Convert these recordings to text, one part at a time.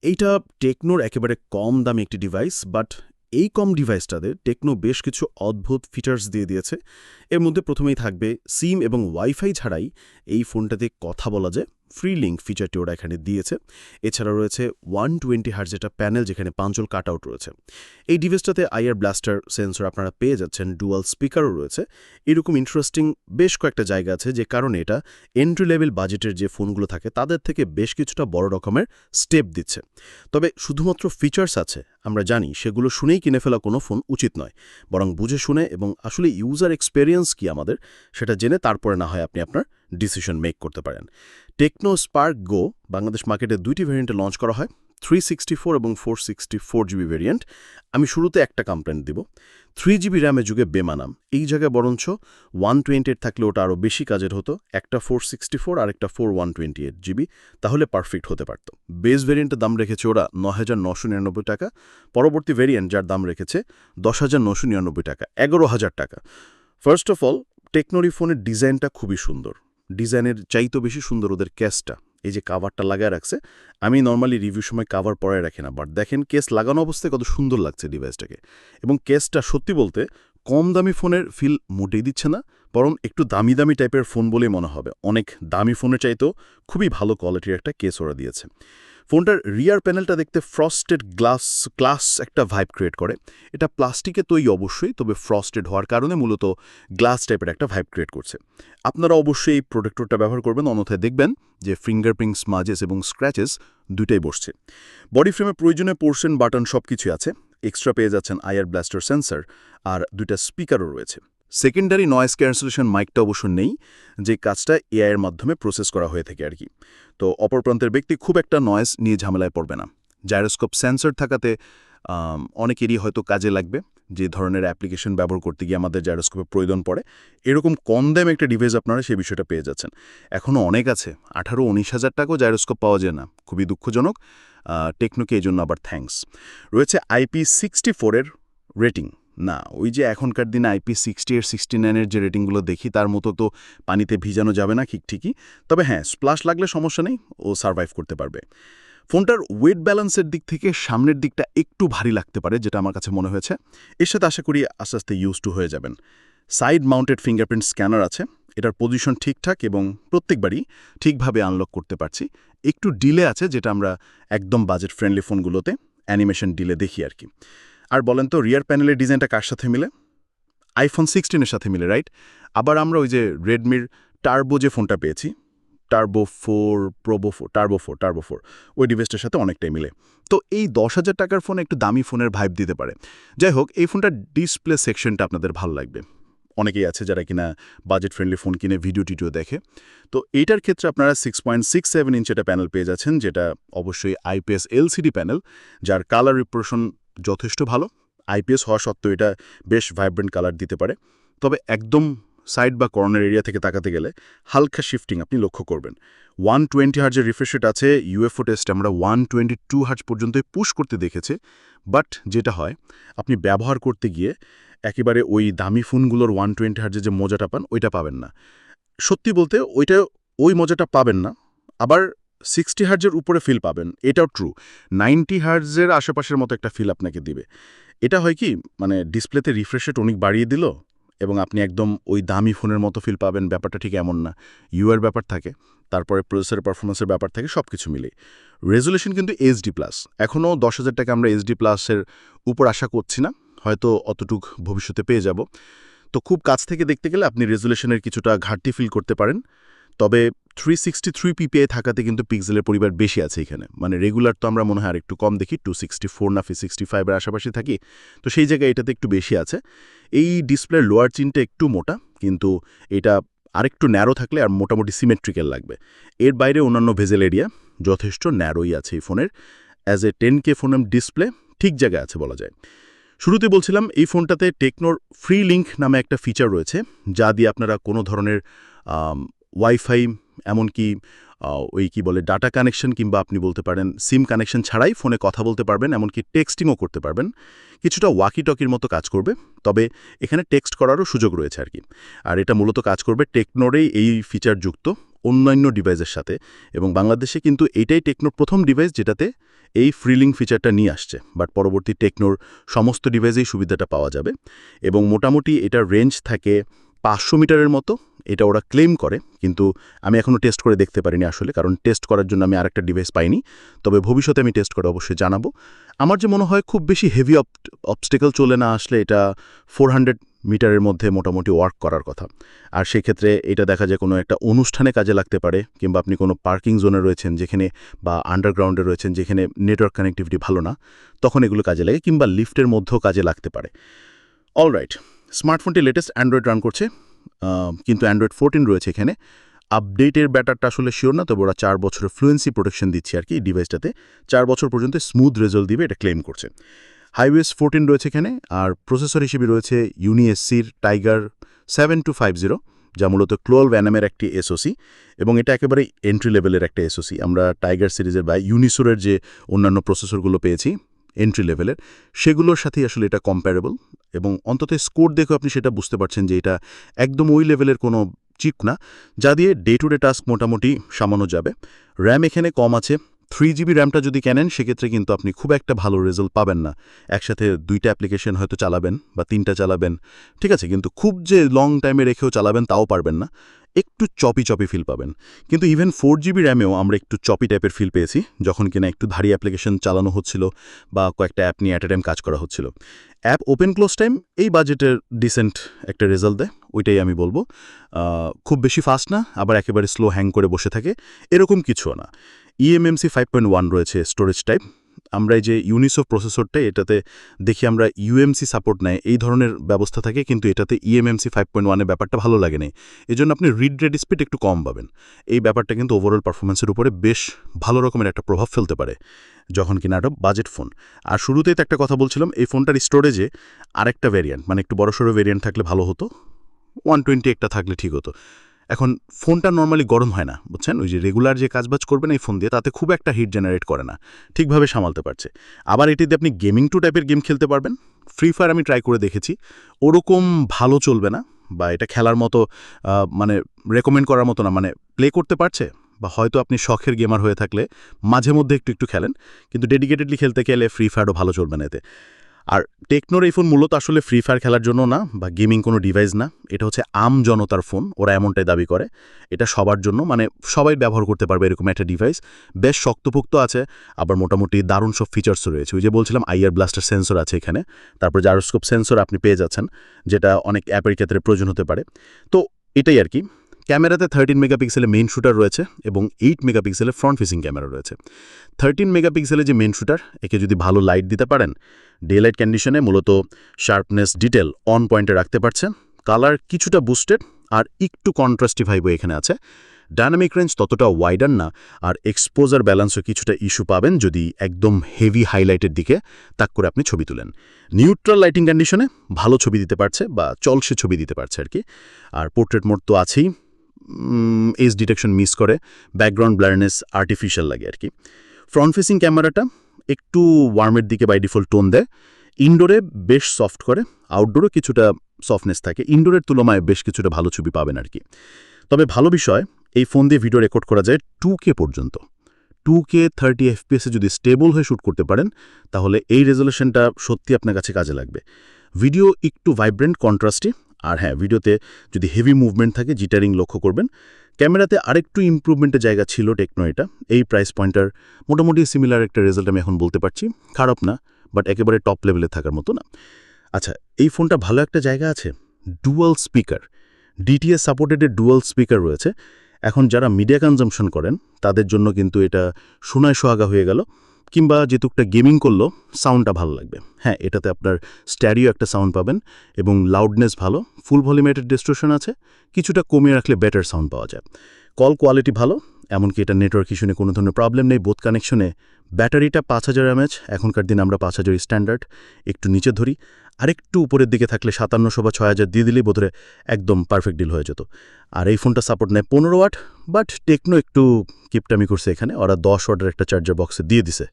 এইটা টেকনোর একেবারে কম দামি একটি ডিভাইস, বাট এই কম ডিভাইসটাতে টেকনো বেশ কিছু অদ্ভুত ফিচার্স দিয়ে দিয়েছে। এর মধ্যে প্রথমেই থাকবে সিম এবং ওয়াইফাই ছাড়াই এই ফোনটাতে কথা বলা যায় ফ্রি লিঙ্ক ফিচারটি ওরা এখানে দিয়েছে। এছাড়া রয়েছে 120 হার্জ যেটা প্যানেল, যেখানে পাঞ্চল কাট আউট রয়েছে। এই ডিভাইসটাতে আইআর ব্লাস্টার সেন্সর আপনারা পেয়ে যাচ্ছেন, ডুয়াল স্পিকারও রয়েছে। এরকম ইন্টারেস্টিং বেশ কয়েকটা জায়গা আছে, যে কারণে এটা এন্ট্রি লেভেল বাজেটের যে ফোনগুলো থাকে তাদের থেকে বেশ কিছুটা বড় রকমের স্টেপ দিচ্ছে। তবে শুধুমাত্র ফিচার্স আছে আমরা জানি, সেগুলো শুনেই কিনে ফেলা কোনো ফোন উচিত নয়, বরং বুঝে শুনে এবং আসলে ইউজার এক্সপেরিয়েন্স কি আমাদের সেটা জেনে তারপরে না হয় আপনি আপনার ডিসিশন মেক করতে পারেন। টেকনো স্পার্ক গো বাংলাদেশ মার্কেটে দুইটি ভেরিয়েন্টে লঞ্চ করা হয়, 364 এবং 464 জিবি ভেরিয়েন্ট। আমি শুরুতে একটা কমপ্লেন্ট দিব, 3 জিবি র্যামের যুগে বেমানাম। এই জায়গায় বরঞ্চ 128 থাকলে ওটা আরও বেশি কাজের হতো, একটা 464 আর একটা 128 জিবি, তাহলে পারফেক্ট হতে পারত। বেস ভেরিয়েন্টের দাম রেখেছে ওরা ৯,৯৯৯ টাকা, পরবর্তী ভেরিয়েন্ট যার দাম রেখেছে 10,999 টাকা, 11,000 টাকা। ফার্স্ট অফ অল, টেকনোরি ফোনের ডিজাইনটা খুবই সুন্দর। ডিজাইনের চাইতো বেশি সুন্দর ওদের কেসটা, এই যে কাভারটা লাগায় রাখছে। আমি নর্মালি রিভিউ সময় কাভার পরায় রাখি না, বাট দেখেন কেস লাগানো অবস্থায় কত সুন্দর লাগছে ডিভাইসটাকে। এবং কেসটা সত্যি বলতে কম দামি ফোনের ফিল মোটেই দিচ্ছে না, বরং একটু দামি দামি টাইপের ফোন বলেই মনে হবে। অনেক দামি ফোনের চাইতেও খুবই ভালো কোয়ালিটির একটা কেস ওরা দিয়েছে। ফোনটার রিয়ার প্যানেলটা দেখতে ফ্রস্টেড গ্লাস একটা ভাইব ক্রিয়েট করে। এটা প্লাস্টিকে তৈরি অবশ্যই, তবে ফ্রস্টেড হওয়ার কারণে মূলত গ্লাস টাইপের একটা ভাইব ক্রিয়েট করছে। আপনারা অবশ্যই এই প্রোটেক্টরটা ব্যবহার করবেন, অন্যথায় দেখবেন যে ফিঙ্গারপ্রিন্ট স্মাজেস এবং স্ক্র্যাচেস দুটাই বসছে। বডি ফ্রেমে প্রয়োজনীয় পোর্শন, বাটন সব কিছুই আছে। এক্সট্রা পেয়ে যাচ্ছেন আইআর ব্লাস্টার সেন্সর, আর দুইটা স্পিকারও রয়েছে। সেকেন্ডারি নয়েজ ক্যান্সেলেশন মাইকটা অবশ্য নেই, যে কাজটা এআই এর মাধ্যমে প্রসেস করা হয়ে থাকে আর কি। তো অপর প্রান্তের ব্যক্তি খুব একটা নয়েজ নিয়ে ঝামেলায় পড়বে না। জাইরোস্কোপ সেন্সর থাকাতে অনেকেরই হয়তো কাজে লাগবে, যে ধরনের অ্যাপ্লিকেশন ব্যবহার করতে গিয়ে আমাদের জাইরোস্কোপের প্রয়োজন পড়ে। এরকম কম দামে একটা ডিভাইস আপনারা সেই বিষয়টা পেয়ে যাচ্ছেন। এখনও অনেক আছে, 18-19 হাজার টাকাও জাইরোস্কোপ পাওয়া যায় না, খুবই দুঃখজনক। টেকনোকে এই জন্য আবার থ্যাঙ্কস। রয়েছে IP64 রেটিং। না, ওই যে এখনকার দিনে IP60 এর 69 যে রেটিংগুলো দেখি, তার মতো তো পানিতে ভিজানো যাবে না ঠিকই। তবে হ্যাঁ, স্প্লাশ লাগলে সমস্যা নেই, ও সার্ভাইভ করতে পারবে। ফোনটার ওয়েট ব্যালেন্সের দিক থেকে সামনের দিকটা একটু ভারী লাগতে পারে, যেটা আমার কাছে মনে হয়েছে। এর সাথে আশা করি আস্তে আস্তে ইউজ টু হয়ে যাবেন। সাইড মাউন্টেড ফিঙ্গারপ্রিন্ট স্ক্যানার আছে, এটার পজিশন ঠিকঠাক এবং প্রত্যেকবারই ঠিকভাবে আনলক করতে পারছি। একটু ডিলে আছে, যেটা আমরা একদম বাজেট ফ্রেন্ডলি ফোনগুলোতে অ্যানিমেশন ডিলে দেখি আর কি। আর বলেন তো, রিয়ার প্যানেলের ডিজাইনটা কার সাথে মিলে? iPhone 16-এর সাথে মিলে, রাইট? আবার আমরা ওই যে রেডমির টার্বো যে ফোনটা পেয়েছি, টার্বো ফোর, ওই ডিভাইসটার সাথে অনেকটাই মিলে। তো এই 10,000 টাকার ফোনে একটু দামি ফোনের ভাইব দিতে পারে। যাই হোক, এই ফোনটার ডিসপ্লে সেকশনটা আপনাদের ভালো লাগবে। অনেকেই আছে যারা কিনা বাজেট ফ্রেন্ডলি ফোন কিনে ভিডিও টিডিও দেখে। তো এইটার ক্ষেত্রে আপনারা 6.67 ইঞ্চ একটা প্যানেল পেয়ে যাচ্ছেন, যেটা অবশ্যই IPS LCD প্যানেল, যার কালার রিপ্রেজেন্টেশন যথেষ্ট ভালো। IPS হওয়া সত্ত্বেও এটা বেশ ভাইব্রেন্ট কালার দিতে পারে। তবে একদম সাইড বা কর্নার এরিয়া থেকে তাকাতে গেলে হালকা শিফটিং আপনি লক্ষ্য করবেন। 120 হার্জের রিফ্রেশ রেট আছে। UFO টেস্টে আমরা 122 হার্জ পর্যন্তই পুশ করতে দেখেছে। বাট যেটা হয়, আপনি ব্যবহার করতে গিয়ে একেবারে ওই দামি ফোনগুলোর 120 হার্জের যে মজাটা পান, ওইটা পাবেন না। সত্যি বলতে ওই মজাটা পাবেন না। আবার 60 হার্জের উপরে ফিল পাবেন, এটাও ট্রু। 90 হার্জের আশেপাশের মতো একটা ফিল আপনাকে দিবে। এটা হয় কি, মানে ডিসপ্লেতে রিফ্রেশ রেট অনেক বাড়িয়ে দিল এবং আপনি একদম ওই দামি ফোনের মতো ফিল পাবেন, ব্যাপারটা ঠিক এমন না। ইউআর ব্যাপার থাকে, তারপরে প্রসেসরের পারফরমেন্সের ব্যাপার থাকে, সব কিছু মিলে। রেজুলেশন কিন্তু HD+। এখনও 10,000 টাকা আমরা HD+-এর উপর আশা করছি না, হয়তো অতটুক ভবিষ্যতে পেয়ে যাব। তো খুব কাছ থেকে দেখতে গেলে আপনি রেজুলেশনের কিছুটা ঘাটতি ফিল করতে পারেন। তবে 363 PPI থাকাতে কিন্তু পিক্সেলের পরিবার বেশি আছে এখানে। মানে রেগুলার তো আমরা মনে হয় আর একটু কম দেখি, 264 না 65-এর আশেপাশে থাকি, তো সেই জায়গায় এটাতে একটু বেশি আছে। এই ডিসপ্লের লোয়ার চিনটা একটু মোটা, কিন্তু এটা আরেকটু ন্যারো থাকলে আর মোটামুটি সিমেট্রিক্যাল লাগবে। এর বাইরে অন্যান্য ভেজেল এরিয়া যথেষ্ট ন্যারোই আছে এই ফোনের। অ্যাজ এ 10K ফোনের ডিসপ্লে ঠিক জায়গায় আছে বলা যায়। শুরুতে বলছিলাম, এই ফোনটাতে টেকনোর ফ্রি লিঙ্ক নামে একটা ফিচার রয়েছে, যা দিয়ে আপনারা কোনো ধরনের ওয়াইফাই, এমনকি ওই কি বলে ডাটা কানেকশন, কিংবা আপনি বলতে পারেন সিম কানেকশন ছাড়াই ফোনে কথা বলতে পারবেন, এমনকি টেক্সটিংও করতে পারবেন। কিছুটা ওয়াকি টকির মতো কাজ করবে, তবে এখানে টেক্সট করারও সুযোগ রয়েছে আর কি। আর এটা মূলত কাজ করবে টেকনোরেই এই ফিচারযুক্ত অন্যান্য ডিভাইসের সাথে, এবং বাংলাদেশে কিন্তু এটাই টেকনোর প্রথম ডিভাইস যেটাতে এই ফ্রিলিং ফিচারটা নিয়ে আসছে। বাট পরবর্তী টেকনোর সমস্ত ডিভাইসেই সুবিধাটা পাওয়া যাবে, এবং মোটামুটি এটার রেঞ্জ থাকে 500 মিটারের মতো, এটা ওরা ক্লেম করে। কিন্তু আমি এখনও টেস্ট করে দেখতে পারিনি আসলে, কারণ টেস্ট করার জন্য আমি আরেকটা ডিভাইস পাইনি। তবে ভবিষ্যতে আমি টেস্ট করে অবশ্যই জানাবো। আমার যে মনে হয় খুব বেশি হেভি অবস্টেকল চলে না আসলে এটা 400 মিটারের মধ্যে মোটামুটি ওয়ার্ক করার কথা। আর সেক্ষেত্রে এটা দেখা যায় কোনো একটা অনুষ্ঠানে কাজে লাগতে পারে, কিংবা আপনি কোনো পার্কিং জোনে রয়েছেন যেখানে, বা আন্ডারগ্রাউন্ডে রয়েছেন যেখানে নেটওয়ার্ক কানেক্টিভিটি ভালো না, তখন এগুলো কাজে লাগে, কিংবা লিফটের মধ্যেও কাজে লাগতে পারে। অলরাইট, স্মার্টফোনটি লেটেস্ট অ্যান্ড্রয়েড রান করছে, কিন্তু অ্যান্ড্রয়েড 14 রয়েছে এখানে। আপডেটের ব্যাটারটা আসলে শিওর না, তবে ওরা 4 বছরের ফ্লুয়েন্সি প্রোটেকশন দিচ্ছে আর কি ডিভাইসটাতে। 4 বছর পর্যন্ত স্মুথ রেজাল্ট দিবে এটা ক্লেম করছে। হাইওয়েস 14 রয়েছে এখানে, আর প্রসেসর হিসেবে রয়েছে ইউনিএসসির টাইগার 7250, যা মূলত 12 এনএমের একটি এসওসি, এবং এটা একেবারে এন্ট্রি লেভেলের একটা এসওসি। আমরা টাইগার সিরিজের বা ইউনিসোরের যে অন্যান্য প্রসেসরগুলো পেয়েছি এন্ট্রি লেভেলের, সেগুলোর সাথেই আসলে এটা কম্প্যারেবল, এবং অন্তত স্কোর দেখে আপনি সেটা বুঝতে পারছেন যে এটা একদম ওই লেভেলের কোনো চিপ না, যা দিয়ে ডে টু ডে টাস্ক মোটামুটি সামানো যাবে। র্যাম এখানে কম আছে, 3GB র্যামটা যদি কেনেন সেক্ষেত্রে কিন্তু আপনি খুব একটা ভালো রেজাল্ট পাবেন না। একসাথে 2টা অ্যাপ্লিকেশন হয়তো চালাবেন বা 3টা চালাবেন, ঠিক আছে, কিন্তু খুব যে লং টাইমে রেখেও চালাবেন তাও পারবেন না, একটু চপি ফিল পাবেন। কিন্তু ইভেন 4GB র্যামেও আমরা একটু চপি টাইপের ফিল পেয়েছি, যখন কিনা একটু ভারী অ্যাপ্লিকেশন চালানো হচ্ছিল বা কয়েকটা অ্যাপ নিয়ে অ্যাট এ টাইম কাজ করা হচ্ছিল। অ্যাপ ওপেন ক্লোজ টাইম এই বাজেটের ডিসেন্ট একটা রেজাল্ট দেয়, ওইটাই আমি বলবো। খুব বেশি ফাস্ট না, আবার একেবারে স্লো হ্যাং করে বসে থাকে এরকম কিছুও না। eMMC 5.1 রয়েছে স্টোরেজ টাইপ। আমরা এই যে ইউনিসো প্রসেসরটা, এটাতে দেখি আমরা ইউএমসি সাপোর্ট নেয় এই ধরনের ব্যবস্থা থাকে, কিন্তু এটাতে eMMC 5.1-এর ব্যাপারটা ভালো লাগে না। এজন্য আপনি রিড রেড স্পিড একটু কম পাবেন। এই ব্যাপারটা কিন্তু ওভারঅল পারফরমেন্সের উপরে বেশ ভালো রকমের একটা প্রভাব ফেলতে পারে যখন কিনা একটা বাজেট ফোন। আর শুরুতেই তো একটা কথা বলছিলাম, এই ফোনটার স্টোরেজে আরেকটা ভেরিয়েন্ট, মানে একটু বড়সড় ভেরিয়েন্ট থাকলে ভালো হতো, 120 একটা থাকলে ঠিক হতো। এখন ফোনটা নর্মালি গরম হয় না, বুঝছেন, ওই যে রেগুলার যে কাজবাজ করবেন এই ফোন দিয়ে, তাতে খুব একটা হিট জেনারেট করে না, ঠিকভাবে সামালতে পারছে। আবার এটিতে আপনি গেমিং টাইপের গেম খেলতে পারবেন। ফ্রি ফায়ার আমি ট্রাই করে দেখেছি, ওরকম ভালো চলবে না, বা এটা খেলার মতো মানে রেকমেন্ড করার মতো না, মানে প্লে করতে পারছে, বা হয়তো আপনি শখের গেমার হয়ে থাকলে মাঝে মধ্যে একটু খেলেন, কিন্তু ডেডিকেটেডলি খেলতে গেলে ফ্রি ফায়ারও ভালো চলবে না এতে। আর টেকনোর এই ফোন মূলত আসলে ফ্রি ফায়ার খেলার জন্য না, বা গেমিং কোনো ডিভাইস না, এটা হচ্ছে আম জনতার ফোন, ওরা এমনটাই দাবি করে। এটা সবার জন্য, মানে সবাই ব্যবহার করতে পারবে এরকম একটা ডিভাইস। বেশ শক্তপোক্ত আছে, আবার মোটামুটি দারুণ সব ফিচার্সও রয়েছে। ওই যে বলছিলাম আইআর ব্লাস্টার সেন্সর আছে এখানে, তারপর জাইরোস্কোপ সেন্সর আপনি পেয়ে যাচ্ছেন, যেটা অনেক অ্যাপের ক্ষেত্রে প্রয়োজন হতে পারে। তো এটাই আর কি। ক্যামেরাতে 13 মেগাপিক্সেলের মেইন শুটার রয়েছে, এবং 8 মেগাপিক্সেলের ফ্রন্ট ফেসিং ক্যামেরা রয়েছে। 13 মেগাপিক্সেলের যে মেইন শুটার, একে যদি ভালো লাইট দিতে পারেন, ডে লাইট কন্ডিশনে মূলত শার্পনেস ডিটেল অন পয়েন্টে রাখতে পারছেন, কালার কিছুটা বুস্টেড আর একটু কন্ট্রাস্টিভাইবও এখানে আছে। ডায়নামিক রেঞ্জ ততটা ওয়াইডার না, আর এক্সপোজার ব্যালেন্সও কিছুটা ইস্যু পাবেন যদি একদম হেভি হাইলাইটের দিকে তাক করে আপনি ছবি তুলেন। নিউট্রাল লাইটিং কন্ডিশনে ভালো ছবি দিতে পারছে, বা চলসে ছবি দিতে পারছে আর কি। আর পোর্ট্রেট মোড তো আছেই, এজ ডিটেকশন মিস করে, ব্যাকগ্রাউন্ড ব্লারনেস আর্টিফিশিয়াল লাগে আর কি। ফ্রন্ট ফেসিং ক্যামেরাটা একটু ওয়ার্মের দিকে বাই ডিফল্ট টোন দেয়, ইনডোরে বেশ সফট করে, আউটডোরে কিছুটা সফটনেস থাকে, ইনডোরের তুলনায় বেশ কিছুটা ভালো ছবি পাবেন আর কি। তবে ভালো বিষয়, এই ফোন দিয়ে ভিডিও রেকর্ড করা যায় 2K পর্যন্ত। 2K 30 FPS যদি স্টেবল হয়ে শ্যুট করতে পারেন, তাহলে এই রেজলিউশনটা সত্যি আপনার কাছে কাজে লাগবে। ভিডিও একটু ভাইব্রেন্ট কন্ট্রাস্টি, আর হ্যাঁ, ভিডিওতে যদি হেভি মুভমেন্ট থাকে জিটারিং লক্ষ্য করবেন। ক্যামেরাতে আরেকটু ইমপ্রুভমেন্টের জায়গা ছিল টেকনো, এটা এই প্রাইস পয়েন্টার মোটামুটি সিমিলার একটা রেজাল্ট আমি এখন বলতে পারছি, খারাপ না, বাট একেবারে টপ লেভেলে থাকার মতো না। আচ্ছা, এই ফোনটা ভালো একটা জায়গা আছে, dual speaker, DTS supported dual speaker রয়েছে। এখন যারা মিডিয়া কনজাম্পশন করেন তাদের জন্য কিন্তু এটা শোনায় সোহাগা হয়ে গেল, কিংবা যেটুকটা গেমিং করলো সাউন্ডটা ভালো লাগবে। হ্যাঁ, এটাতে আপনার স্ট্যারিও একটা সাউন্ড পাবেন, এবং লাউডনেস ভালো, ফুল ভলিউমেটেড ডিস্ট্রিবিউশন আছে, কিছুটা কমিয়ে রাখলে বেটার সাউন্ড পাওয়া যায়। কল কোয়ালিটি ভালো, এমনকি এটা নেটওয়ার্ক ইস্যু নিয়ে কোনো ধরনের প্রবলেম নেই। বোথ কানেকশনে ব্যাটারিটা 5000 mAh, এখনকার দিন আমরা 5000 স্ট্যান্ডার্ড, একটু নিচে ধরি, আরেকটু উপরের দিকে থাকলে 5700 বা 6000 দিয়ে দিলেই বোধহয় একদম পারফেক্ট ডিল হয়ে যেত। আর এই ফোনটা সাপোর্ট নেয় 15 ওয়াট, বাট টেকনো একটু কিপটামি করছে এখানে, ওরা 10 ওয়াটের একটা চার্জার বক্সে দিয়ে দিছে।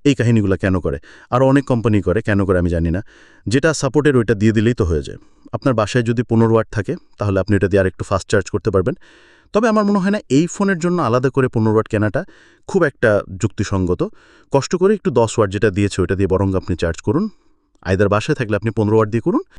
এই কাহিনীগুলো কেন করে, আরও অনেক কোম্পানি করে, কেন করে আমি জানি না। যেটা সাপোর্টের ওইটা দিয়ে দিলেই তো হয়ে যায়। আপনার বাসায় যদি 15 ওয়াট থাকে, তাহলে আপনি এটা দিয়ে আরেকটু ফাস্ট চার্জ করতে পারবেন। তবে আমার মনে হয় না এই ফোনের জন্য আলাদা করে 15 ওয়াট কেনাটা খুব একটা যুক্তিসঙ্গত। কষ্ট করে একটু 10 ওয়াট যেটা দিয়েছে ওটা দিয়ে বরং আপনি চার্জ করুন। আইদার বাসায় থাকলে আপনি 15 ওয়াট দিয়ে করুন,